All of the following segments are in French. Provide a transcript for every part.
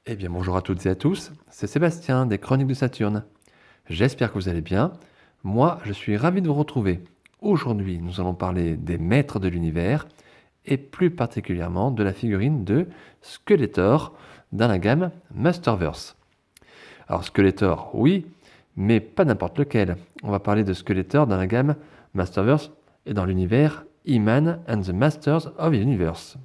Eh bien, bonjour à toutes et à tous, c'est Sébastien des Chroniques de Saturne. J'espère que vous allez bien. Moi, je suis ravi de vous retrouver. Aujourd'hui, nous allons parler des maîtres de l'univers et plus particulièrement de la figurine de Skeletor dans la gamme Masterverse. Alors, Skeletor, oui, mais pas n'importe lequel. On va parler de Skeletor dans la gamme Masterverse et dans l'univers He-Man and the Masters of the Universe.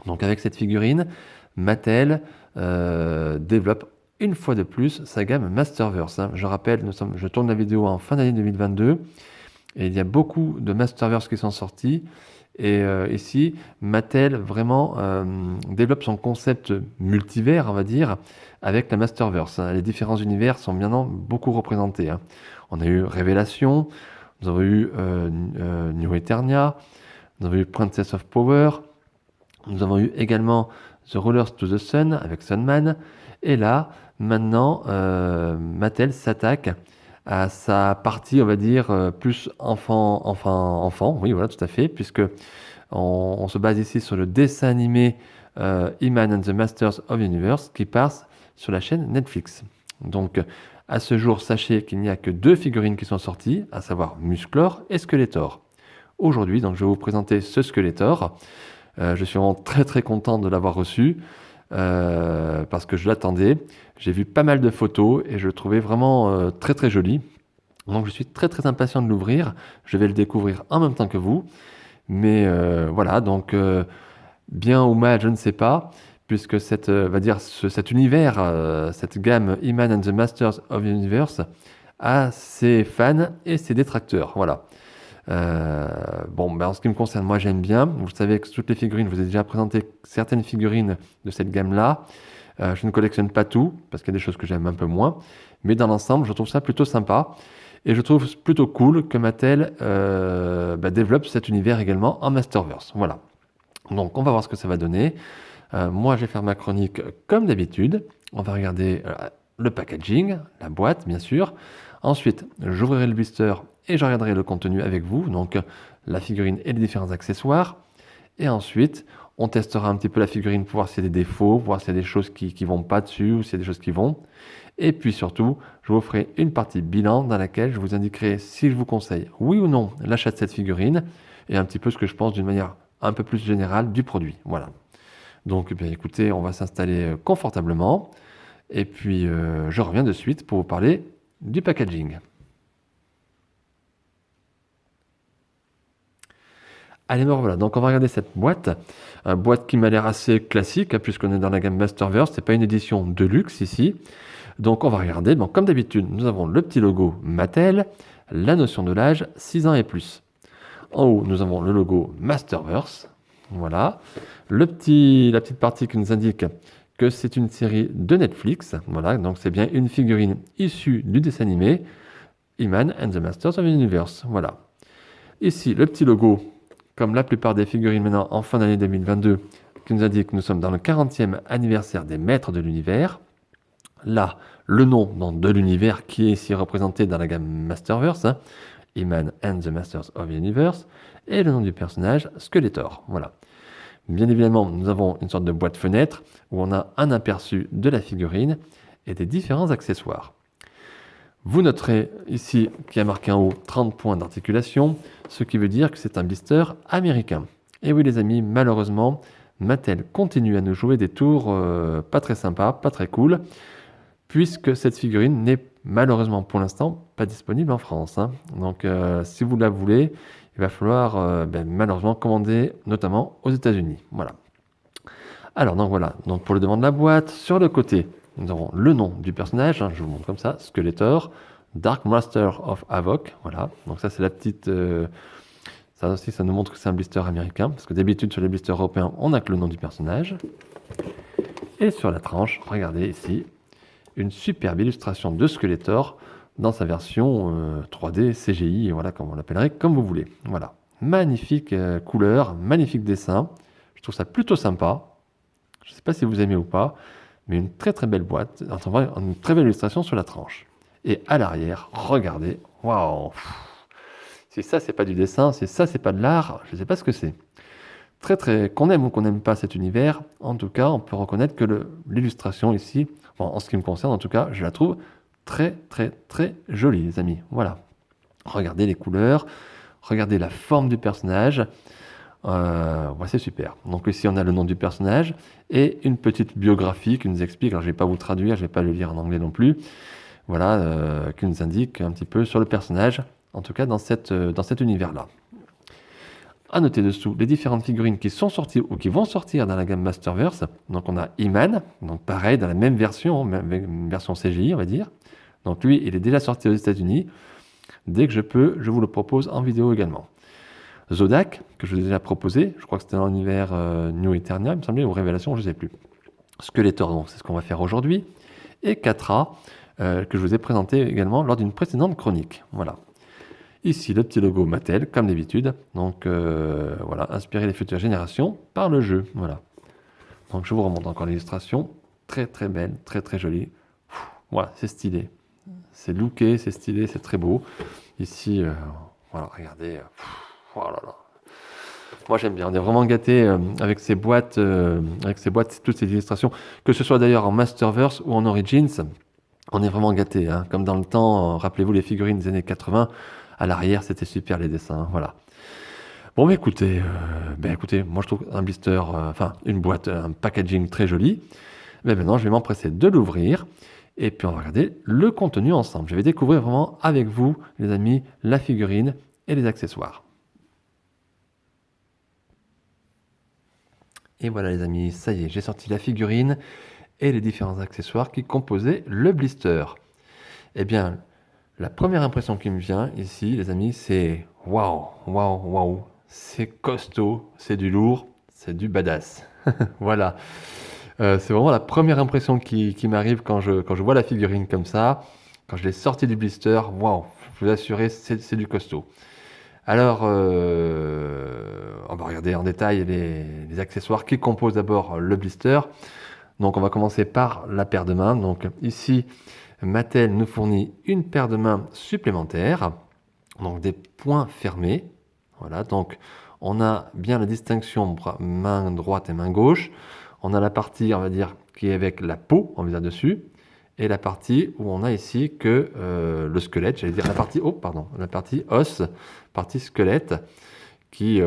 Donc, avec cette figurine, Mattel développe une fois de plus sa gamme Masterverse. Je rappelle, je tourne la vidéo en fin d'année 2022 et il y a beaucoup de Masterverse qui sont sortis. Et ici, Mattel vraiment développe son concept multivers, on va dire, avec la Masterverse. Les différents univers sont maintenant beaucoup représentés. On a eu Révélation, nous avons eu New Eternia, nous avons eu Princess of Power, nous avons eu également The Rulers to the Sun avec Sunman. Et là, maintenant, Mattel s'attaque à sa partie, on va dire, plus enfant, oui, voilà, tout à fait, puisque on se base ici sur le dessin animé He-Man and the Masters of the Universe qui passe sur la chaîne Netflix. Donc, à ce jour, sachez qu'il n'y a que 2 figurines qui sont sorties, à savoir Musclor et Skeletor. Aujourd'hui, donc, je vais vous présenter ce Skeletor. Je suis vraiment très très content de l'avoir reçu parce que je l'attendais. J'ai vu pas mal de photos et je le trouvais vraiment très très joli. Donc je suis très très impatient de l'ouvrir. Je vais le découvrir en même temps que vous. Mais voilà, donc bien ou mal, je ne sais pas, puisque cet univers, cette gamme He-Man and the Masters of the Universe a ses fans et ses détracteurs. Voilà. En ce qui me concerne, moi j'aime bien. Vous savez que toutes les figurines, je vous ai déjà présenté certaines figurines de cette gamme-là. Je ne collectionne pas tout, parce qu'il y a des choses que j'aime un peu moins. Mais dans l'ensemble, je trouve ça plutôt sympa. Et je trouve plutôt cool que Mattel développe cet univers également en Masterverse. Voilà. Donc on va voir ce que ça va donner. Moi je vais faire ma chronique comme d'habitude. On va regarder le packaging, la boîte bien sûr. Ensuite, j'ouvrirai le blister et je regarderai le contenu avec vous, donc la figurine et les différents accessoires. Et ensuite, on testera un petit peu la figurine pour voir s'il y a des défauts, voir s'il y a des choses qui ne vont pas dessus ou s'il y a des choses qui vont. Et puis surtout, je vous ferai une partie bilan dans laquelle je vous indiquerai si je vous conseille, oui ou non, l'achat de cette figurine et un petit peu ce que je pense d'une manière un peu plus générale du produit. Voilà. Donc, eh bien, écoutez, on va s'installer confortablement. Et puis, je reviens de suite pour vous parler du packaging. Allez, me voilà. Donc, on va regarder cette boîte. Une boîte qui m'a l'air assez classique, puisqu'on est dans la gamme Masterverse. C'est pas une édition de luxe ici. Donc, on va regarder. Bon, comme d'habitude, nous avons le petit logo Mattel, la notion de l'âge, 6 ans et plus. En haut, nous avons le logo Masterverse. Voilà. La petite partie qui nous indique que c'est une série de Netflix. Voilà, donc c'est bien une figurine issue du dessin animé He-Man and the Masters of the Universe. Voilà. Ici, le petit logo, comme la plupart des figurines maintenant en fin d'année 2022, qui nous indique que nous sommes dans le 40e anniversaire des Maîtres de l'Univers. Là, le nom de l'univers qui est ici représenté dans la gamme Masterverse, He-Man and the Masters of the Universe, et le nom du personnage, Skeletor. Voilà. Bien évidemment, nous avons une sorte de boîte fenêtre où on a un aperçu de la figurine et des différents accessoires. Vous noterez ici qu'il y a marqué en haut 30 points d'articulation, ce qui veut dire que c'est un blister américain. Et oui les amis, malheureusement, Mattel continue à nous jouer des tours pas très sympas, pas très cool, puisque cette figurine n'est malheureusement pour l'instant pas disponible en France. Donc si vous la voulez, il va falloir malheureusement commander notamment aux États-Unis. Voilà. Alors donc voilà, donc pour le devant de la boîte, sur le côté, nous avons le nom du personnage, je vous montre comme ça, Skeletor, Dark Master of Havoc, voilà. Donc ça c'est la petite, ça aussi ça nous montre que c'est un blister américain, parce que d'habitude sur les blisters européens, on n'a que le nom du personnage. Et sur la tranche, regardez ici, une superbe illustration de Skeletor dans sa version 3D CGI, voilà comme on l'appellerait, comme vous voulez. Voilà, magnifique couleur, magnifique dessin. Je trouve ça plutôt sympa. Je ne sais pas si vous aimez ou pas, mais une très très belle boîte, une très belle illustration sur la tranche. Et à l'arrière, regardez, waouh. Si ça c'est pas du dessin, si ça c'est pas de l'art, je ne sais pas ce que c'est. qu'on aime ou qu'on n'aime pas cet univers, en tout cas, on peut reconnaître que l'illustration ici, bon, en ce qui me concerne, en tout cas, je la trouve très, très, très jolie, les amis. Voilà. Regardez les couleurs, regardez la forme du personnage. Ouais, c'est super. Donc ici, on a le nom du personnage et une petite biographie qui nous explique, alors je ne vais pas vous traduire, je ne vais pas le lire en anglais non plus, voilà, qui nous indique un petit peu sur le personnage, en tout cas dans cet univers-là. À noter dessous les différentes figurines qui sont sorties ou qui vont sortir dans la gamme Masterverse. Donc on a He-Man, donc pareil, dans la même version, même version CGI, on va dire. Donc lui, il est déjà sorti aux États-Unis. Dès que je peux, je vous le propose en vidéo également. Zodak, que je vous ai déjà proposé, je crois que c'était dans l'univers New Eternia, il me semblait, ou Révélation, je ne sais plus. Skeletor, donc c'est ce qu'on va faire aujourd'hui. Et Catra, que je vous ai présenté également lors d'une précédente chronique. Voilà. Ici, le petit logo Mattel, comme d'habitude. Donc voilà, inspirer les futures générations par le jeu. Voilà. Donc je vous remonte encore l'illustration. Très très belle, très très jolie. Voilà, c'est stylé. C'est looké, c'est stylé, c'est très beau. Ici, voilà, regardez. Oh là là. Moi j'aime bien, on est vraiment gâté avec ces boîtes, toutes ces illustrations, que ce soit d'ailleurs en Masterverse ou en Origins, on est vraiment gâté, hein. Comme dans le temps, rappelez-vous les figurines des années 80, à l'arrière c'était super les dessins, voilà. Bon bah écoutez, moi je trouve un blister, une boîte, un packaging très joli, mais maintenant je vais m'empresser de l'ouvrir, et puis on va regarder le contenu ensemble. Je vais découvrir vraiment avec vous les amis la figurine et les accessoires. Et voilà les amis, ça y est, j'ai sorti la figurine et les différents accessoires qui composaient le blister. Eh bien, la première impression qui me vient ici, les amis, c'est waouh, waouh, waouh, c'est costaud, c'est du lourd, c'est du badass. Voilà, c'est vraiment la première impression qui m'arrive quand je vois la figurine comme ça, quand je l'ai sortie du blister, waouh, je vous assure, c'est du costaud. Alors, on va regarder en détail les accessoires qui composent d'abord le blister. Donc, on va commencer par la paire de main. Donc, ici, Mattel nous fournit une paire de mains supplémentaire, donc des poings fermés. Voilà, donc on a bien la distinction main droite et main gauche. On a la partie, on va dire, qui est avec la peau, on va dire dessus, et la partie où on a ici que le squelette, j'allais dire la partie os, partie squelette, qui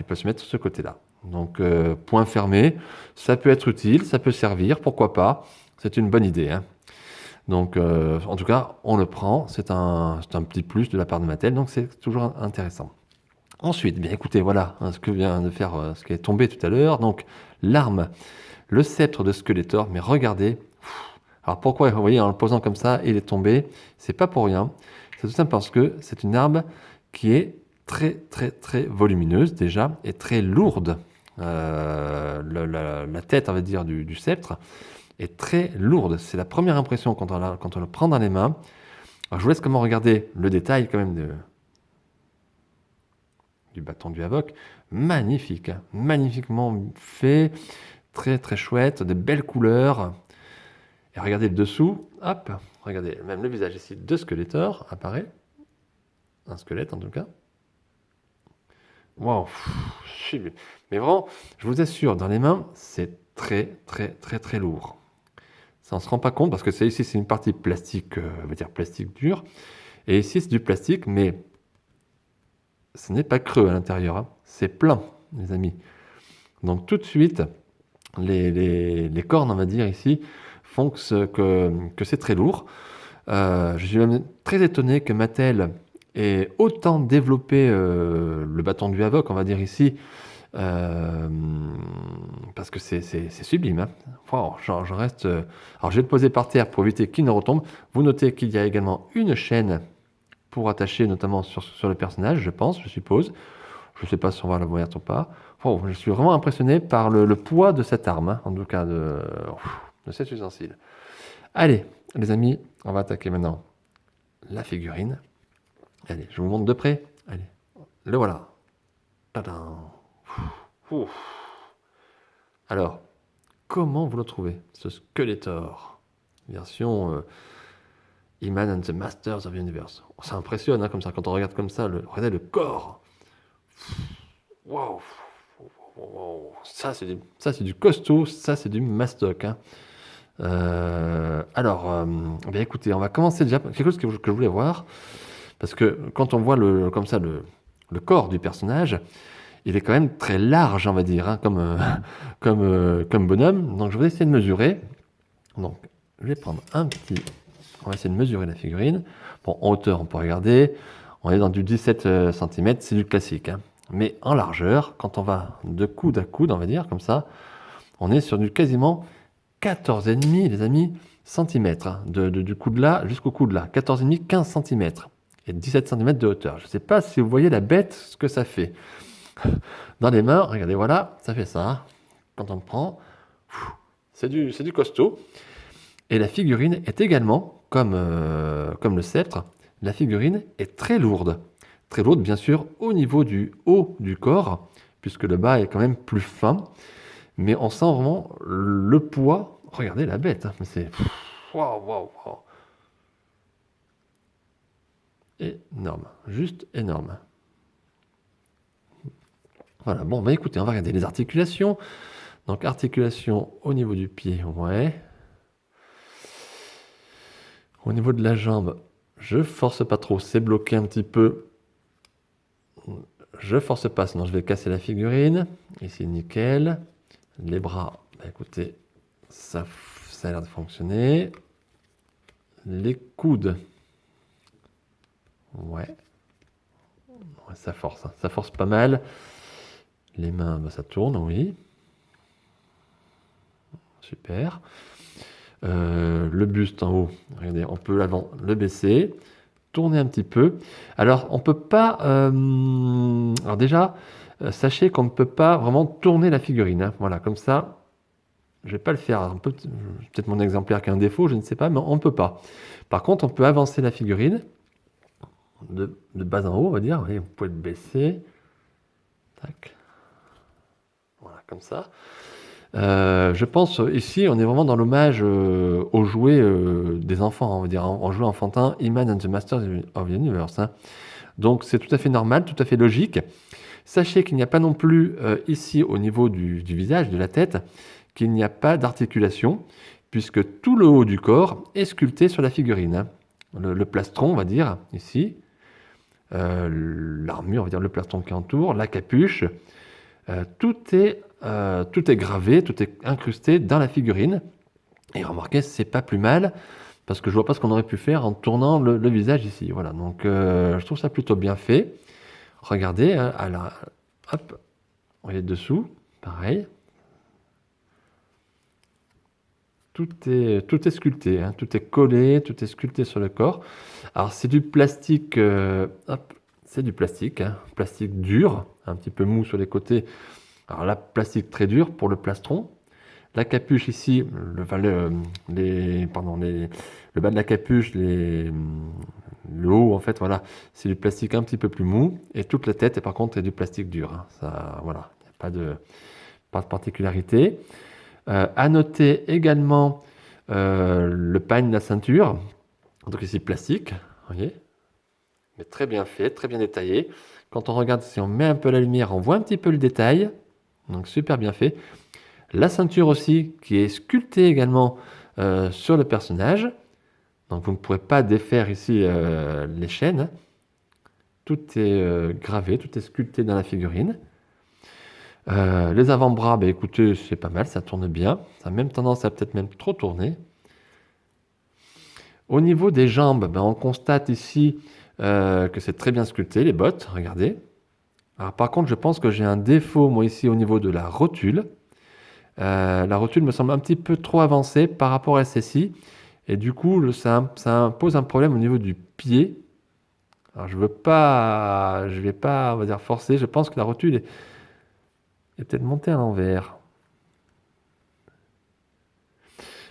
peut se mettre sur ce côté-là. Donc point fermé, ça peut être utile, ça peut servir, pourquoi pas, c'est une bonne idée, hein. Donc en tout cas, on le prend, c'est un petit plus de la part de Mattel, donc c'est toujours intéressant. Ensuite, bien écoutez, voilà ce que vient de faire, ce qui est tombé tout à l'heure, donc l'arme, le sceptre de Skeletor, mais regardez. Alors pourquoi, vous voyez, en le posant comme ça, il est tombé, c'est pas pour rien, c'est tout simple parce que c'est une arme qui est très très très volumineuse déjà et très lourde. La tête, on va dire, du sceptre est très lourde. C'est la première impression quand on le prend dans les mains. Alors je vous laisse comment regarder le détail quand même du bâton du Havok. Magnifique, hein, magnifiquement fait, très très chouette, de belles couleurs. Et regardez le dessous, hop, regardez, même le visage ici de Skeletor apparaît. Un squelette en tout cas. Waouh, mais vraiment, je vous assure, dans les mains, c'est très très très très lourd. Ça on se rend pas compte parce que ici c'est une partie plastique, on va dire plastique dur, et ici c'est du plastique, mais ce n'est pas creux à l'intérieur, hein. C'est plein, les amis. Donc tout de suite, les cornes, on va dire ici, font que c'est très lourd. Je suis même très étonné que Mattel ait autant développé le bâton du Havok, on va dire ici, parce que c'est sublime, hein. Wow, je reste. Alors je vais le poser par terre pour éviter qu'il ne retombe. Vous notez qu'il y a également une chaîne pour attacher, notamment sur le personnage, je suppose. Je ne sais pas si on va la voir ou pas. Wow, je suis vraiment impressionné par le poids de cette arme, hein, en tout cas de cet ustensile. Allez, les amis, on va attaquer maintenant la figurine. Allez, je vous montre de près. Allez, le voilà. Tadam. Ouf. Alors, comment vous le trouvez, ce Skeletor version He-Man and the Masters of the Universe? Ça impressionne, hein, comme ça, quand on regarde comme ça, regardez le corps. Waouh, Oh, ça, c'est du costaud, ça, c'est du mastoc, hein. Alors, bien écoutez, on va commencer déjà par quelque chose que je voulais voir, parce que quand on voit comme ça le corps du personnage, il est quand même très large, on va dire, hein, comme bonhomme. Donc, je vais essayer de mesurer. Donc, je vais prendre on va essayer de mesurer la figurine. Bon, en hauteur, on peut regarder. On est dans du 17 cm, c'est du classique, hein. Mais en largeur, quand on va de coude à coude, on va dire, comme ça, on est sur du quasiment 14,5, les amis, centimètres, hein, du coude là jusqu'au coude là. 14,5, 15 centimètres. Et 17 cm de hauteur. Je ne sais pas si vous voyez la bête, ce que ça fait. Dans les mains, regardez, voilà, ça fait ça, hein. Quand on le prend, c'est du costaud. Et la figurine est également, comme le sceptre, la figurine est très lourde. Très lourde, bien sûr, au niveau du haut du corps, puisque le bas est quand même plus fin. Mais on sent vraiment le poids. Regardez la bête, hein, mais c'est... Waouh, waouh, waouh. Énorme, juste énorme. Voilà, bon, bah écoutez, on va regarder les articulations. Donc, articulation au niveau du pied, ouais. Au niveau de la jambe, je force pas trop, c'est bloqué un petit peu. Je force pas, sinon je vais casser la figurine. Ici, nickel. Les bras, bah écoutez, ça a l'air de fonctionner. Les coudes, ouais, ça force, hein, ça force pas mal. Les mains, bah, ça tourne, oui. Super. Le buste en haut, regardez, on peut le baisser, tourner un petit peu. Alors, on peut pas... alors déjà, sachez qu'on ne peut pas vraiment tourner la figurine, hein. Voilà, comme ça, je vais pas le faire. Peut-être mon exemplaire qui a un défaut, je ne sais pas, mais on ne peut pas. Par contre, on peut avancer la figurine de bas en haut, on va dire. Voyez, vous pouvez le baisser. Tac. Voilà, comme ça. Je pense ici, on est vraiment dans l'hommage aux jouets des enfants, on va dire, en jouet enfantin, He-Man and the Masters of the Universe, hein. Donc c'est tout à fait normal, tout à fait logique. Sachez qu'il n'y a pas non plus ici au niveau du visage, de la tête, qu'il n'y a pas d'articulation, puisque tout le haut du corps est sculpté sur la figurine, hein. Le plastron, on va dire, ici, l'armure, on va dire le plastron qui entoure, la capuche, tout est gravé, tout est incrusté dans la figurine. Et remarquez, c'est pas plus mal, parce que je vois pas ce qu'on aurait pu faire en tournant le visage ici. Voilà, donc je trouve ça plutôt bien fait. Regardez, hein, hop, vous voyez dessous, pareil. Tout est sculpté, hein, tout est collé, tout est sculpté sur le corps. Alors c'est du plastique, hop, c'est du plastique, hein, plastique dur, un petit peu mou sur les côtés. Alors là, plastique très dur pour le plastron. La capuche ici, le bas de la capuche, le haut en fait, voilà, c'est du plastique un petit peu plus mou. Et toute la tête, et par contre, est du plastique dur, hein. Ça, voilà, il n'y a pas de particularité. À noter également le pagne de la ceinture. Donc ici, plastique, vous voyez, mais très bien fait, très bien détaillé. Quand on regarde, si on met un peu la lumière, on voit un petit peu le détail. Donc super bien fait. La ceinture aussi, qui est sculptée également sur le personnage. Donc vous ne pourrez pas défaire ici les chaînes, hein. Tout est gravé, tout est sculpté dans la figurine. Les avant-bras, bah, écoutez, c'est pas mal, ça tourne bien. Ça a même tendance à peut-être même trop tourner. Au niveau des jambes, bah, on constate ici que c'est très bien sculpté, les bottes, regardez. Alors, par contre, je pense que j'ai un défaut, moi, ici, au niveau de la rotule. La rotule me semble un petit peu trop avancée par rapport à celle-ci. Et du coup, ça pose un problème au niveau du pied. Alors, je vais pas, on va dire, forcer. Je pense que la rotule est peut-être montée à l'envers.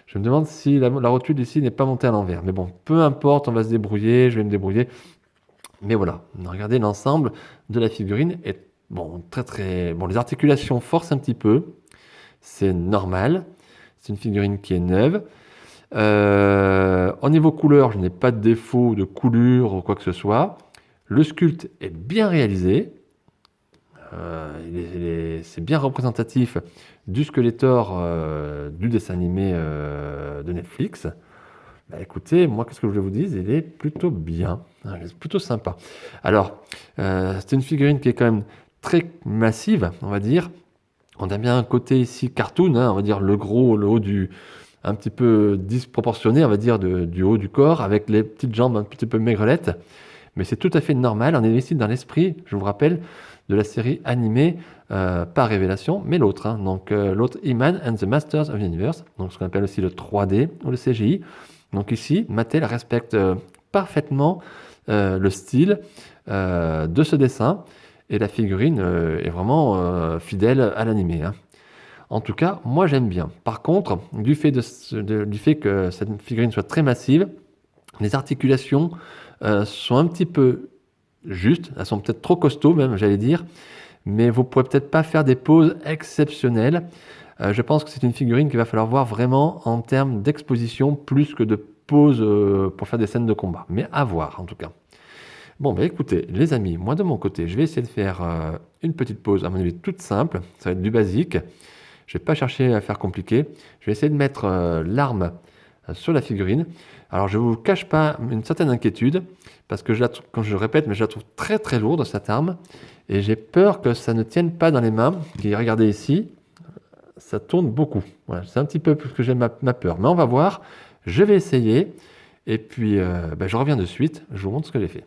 Je me demande si la rotule ici n'est pas montée à l'envers. Mais bon, peu importe, on va se débrouiller, je vais me débrouiller. Mais voilà, regardez l'ensemble de la figurine est bon, très très bon. Les articulations forcent un petit peu, c'est normal. C'est une figurine qui est neuve. Au niveau couleur, je n'ai pas de défaut de coulure ou quoi que ce soit. Le sculpte est bien réalisé. c'est bien représentatif du Skeletor du dessin animé de Netflix. Bah, écoutez, moi, qu'est-ce que je voulais vous dire? Il est plutôt bien, il est plutôt sympa. Alors, c'est une figurine qui est quand même très massive, on va dire. On a bien un côté ici cartoon, hein, on va dire le haut un petit peu disproportionné, on va dire, du haut du corps, avec les petites jambes un petit peu maigrelettes. Mais c'est tout à fait normal, on est ici dans l'esprit, je vous rappelle, de la série animée, pas Révélation, mais l'autre. Hein. Donc l'autre, He-Man and the Masters of the Universe, donc ce qu'on appelle aussi le 3D ou le CGI. Donc ici, Mattel respecte parfaitement le style de ce dessin, et la figurine est vraiment fidèle à l'animé. Hein. En tout cas, moi j'aime bien. Par contre, du fait que cette figurine soit très massive, les articulations sont un petit peu justes, elles sont peut-être trop costauds même, j'allais dire, mais vous pourrez peut-être pas faire des poses exceptionnelles. Je pense que c'est une figurine qu'il va falloir voir vraiment en termes d'exposition plus que de poses pour faire des scènes de combat. Mais à voir en tout cas. Bon, bah écoutez, les amis, moi de mon côté, je vais essayer de faire une petite pause, à mon avis toute simple, ça va être du basique. Je vais pas chercher à faire compliqué. Je vais essayer de mettre l'arme sur la figurine. Alors, je ne vous cache pas une certaine inquiétude, parce que quand je le répète, mais je la trouve très très lourde cette arme, et j'ai peur que ça ne tienne pas dans les mains. Et regardez ici, ça tourne beaucoup. Voilà, c'est un petit peu ce que j'ai ma peur. Mais on va voir. Je vais essayer, et puis je reviens de suite. Je vous montre ce que j'ai fait.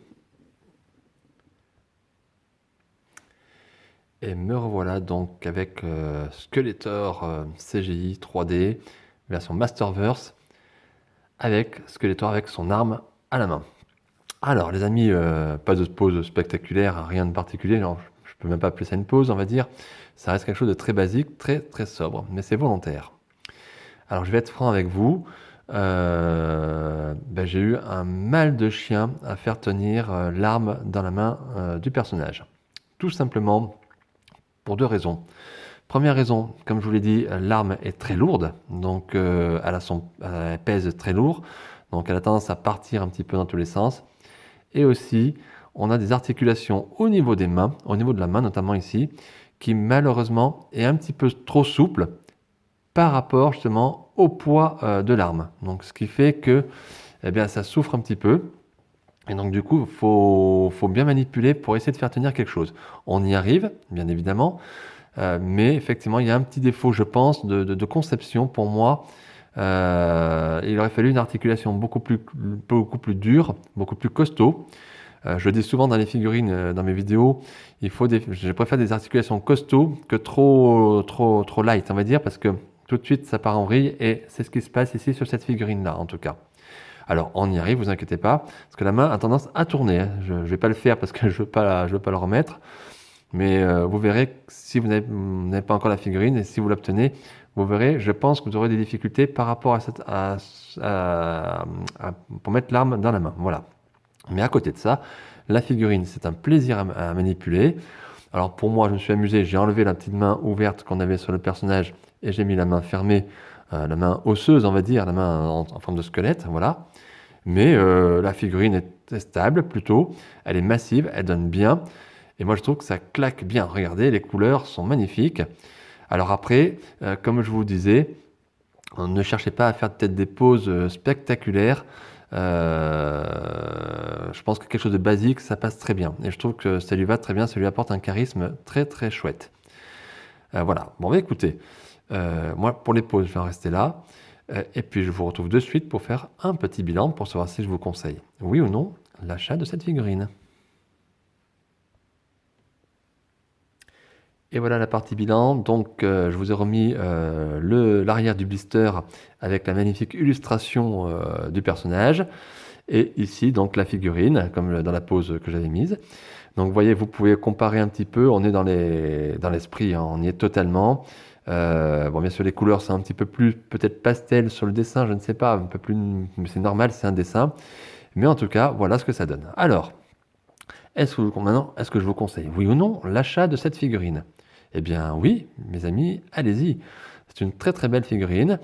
Et me revoilà donc avec Skeletor CGI 3D version Masterverse avec Skeletor avec son arme à la main. Alors les amis, pas de pause spectaculaire, rien de particulier, non, je peux même pas appeler ça une pause on va dire, ça reste quelque chose de très basique, très très sobre, mais c'est volontaire. Alors je vais être franc avec vous, j'ai eu un mal de chien à faire tenir l'arme dans la main du personnage. Tout simplement pour deux raisons. Première raison, comme je vous l'ai dit, l'arme est très lourde, donc elle pèse très lourd, donc elle a tendance à partir un petit peu dans tous les sens. Et aussi, on a des articulations au niveau des mains, au niveau de la main notamment ici, qui malheureusement est un petit peu trop souple par rapport justement au poids de l'arme. Donc ce qui fait que ça souffre un petit peu. Et donc du coup, il faut bien manipuler pour essayer de faire tenir quelque chose. On y arrive, bien évidemment, mais effectivement, il y a un petit défaut, je pense, de conception pour moi. Il aurait fallu une articulation beaucoup plus dure, beaucoup plus costaud. Je le dis souvent dans les figurines, dans mes vidéos, je préfère des articulations costauds que trop light, on va dire, parce que tout de suite ça part en vrille, et c'est ce qui se passe ici sur cette figurine-là, en tout cas. Alors on y arrive, vous inquiétez pas, parce que la main a tendance à tourner. Hein. Je ne vais pas le faire parce que je veux pas le remettre. Mais vous verrez, si vous n'avez pas encore la figurine, et si vous l'obtenez, vous verrez, je pense que vous aurez des difficultés par rapport pour mettre l'arme dans la main. Voilà. Mais à côté de ça, la figurine, c'est un plaisir à manipuler. Alors pour moi, je me suis amusé, j'ai enlevé la petite main ouverte qu'on avait sur le personnage et j'ai mis la main fermée, la main osseuse, on va dire, la main en forme de squelette, voilà. Mais la figurine est stable plutôt, elle est massive, elle donne bien. Et moi, je trouve que ça claque bien. Regardez, les couleurs sont magnifiques. Alors après, comme je vous disais, ne cherchez pas à faire peut-être des poses spectaculaires. Je pense que quelque chose de basique, ça passe très bien. Et je trouve que ça lui va très bien, ça lui apporte un charisme très très chouette. Voilà. Bon, écoutez, moi pour les poses, je vais en rester là. Et puis je vous retrouve de suite pour faire un petit bilan pour savoir si je vous conseille, oui ou non, l'achat de cette figurine. Et voilà la partie bilan. Donc, je vous ai remis l'arrière du blister avec la magnifique illustration du personnage. Et ici, donc, la figurine, comme dans la pose que j'avais mise. Donc, vous voyez, vous pouvez comparer un petit peu. On est dans l'esprit, hein, on y est totalement. Bien sûr, les couleurs sont un petit peu plus, peut-être pastel sur le dessin, je ne sais pas, un peu plus, c'est normal, c'est un dessin. Mais en tout cas, voilà ce que ça donne. Alors, est-ce que je vous conseille, oui ou non, l'achat de cette figurine? Eh bien oui, mes amis, allez-y. C'est une très très belle figurine.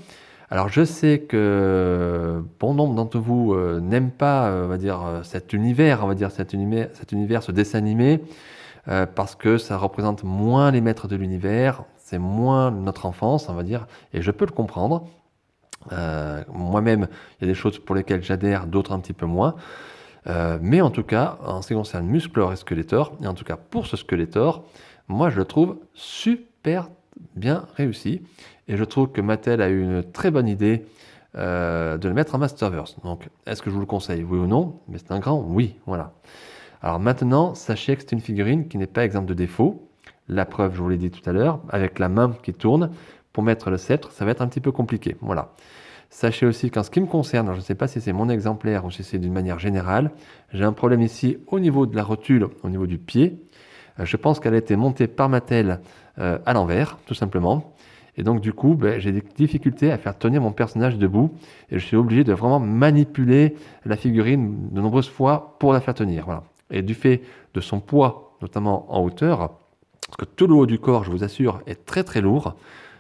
Alors je sais que bon nombre d'entre vous n'aiment pas, on va dire, cet univers, ce dessin animé. parce que ça représente moins les maîtres de l'univers, c'est moins notre enfance, on va dire, et je peux le comprendre. Moi-même, il y a des choses pour lesquelles j'adhère, d'autres un petit peu moins. Mais en tout cas, en ce qui concerne Musclor et Skeletor, et en tout cas pour ce Skeletor, moi je le trouve super bien réussi. Et je trouve que Mattel a eu une très bonne idée de le mettre en Masterverse. Donc, est-ce que je vous le conseille, oui ou non? Mais c'est un grand oui, voilà. Alors maintenant, sachez que c'est une figurine qui n'est pas exempte de défauts. La preuve, je vous l'ai dit tout à l'heure, avec la main qui tourne, pour mettre le sceptre, ça va être un petit peu compliqué. Voilà. Sachez aussi qu'en ce qui me concerne, alors je ne sais pas si c'est mon exemplaire ou si c'est d'une manière générale, j'ai un problème ici au niveau de la rotule, au niveau du pied. Je pense qu'elle a été montée par Mattel à l'envers, tout simplement. Et donc du coup, j'ai des difficultés à faire tenir mon personnage debout. Et je suis obligé de vraiment manipuler la figurine de nombreuses fois pour la faire tenir. Voilà. Et du fait de son poids, notamment en hauteur, parce que tout le haut du corps, je vous assure, est très très lourd,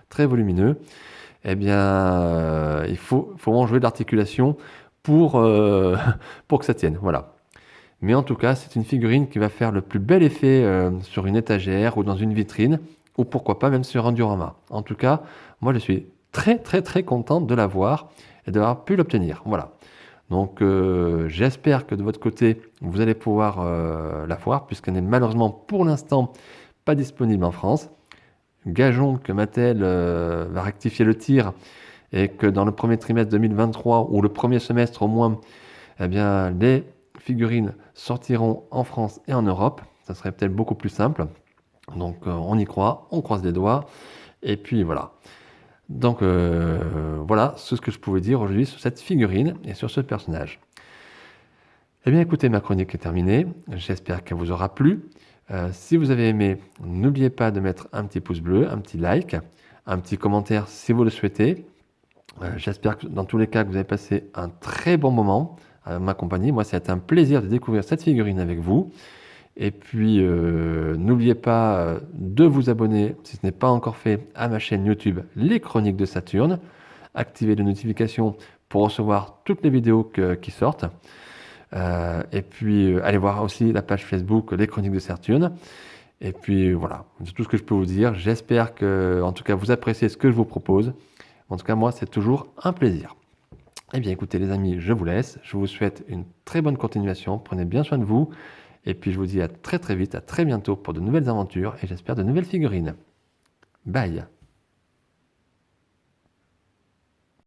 très volumineux, eh bien, il faut vraiment jouer de l'articulation pour, pour que ça tienne. Voilà. Mais en tout cas, c'est une figurine qui va faire le plus bel effet sur une étagère ou dans une vitrine, ou pourquoi pas même sur un diorama. En tout cas, moi je suis très très très content de l'avoir et d'avoir pu l'obtenir. Voilà. Donc j'espère que de votre côté, vous allez pouvoir l'avoir, puisqu'elle n'est malheureusement pour l'instant pas disponible en France. Gageons que Mattel va rectifier le tir et que dans le premier trimestre 2023 ou le premier semestre au moins, eh bien, les figurines sortiront en France et en Europe. Ça serait peut-être beaucoup plus simple. Donc on y croit, on croise les doigts. Et puis voilà. Donc voilà ce que je pouvais dire aujourd'hui sur cette figurine et sur ce personnage. Eh bien écoutez, ma chronique est terminée. J'espère qu'elle vous aura plu. Si vous avez aimé, n'oubliez pas de mettre un petit pouce bleu, un petit like, un petit commentaire si vous le souhaitez. J'espère que dans tous les cas que vous avez passé un très bon moment à m'accompagner. Moi, c'est un plaisir de découvrir cette figurine avec vous. Et puis, n'oubliez pas de vous abonner, si ce n'est pas encore fait, à ma chaîne YouTube Les Chroniques de Saturne. Activez les notifications pour recevoir toutes les vidéos qui sortent. Et puis, allez voir aussi la page Facebook Les Chroniques de Saturne. Et puis, voilà, c'est tout ce que je peux vous dire. J'espère que, en tout cas, vous appréciez ce que je vous propose. En tout cas, moi, c'est toujours un plaisir. Eh bien, écoutez, les amis, je vous laisse. Je vous souhaite une très bonne continuation. Prenez bien soin de vous. Et puis, je vous dis à très très vite, à très bientôt pour de nouvelles aventures et j'espère de nouvelles figurines. Bye!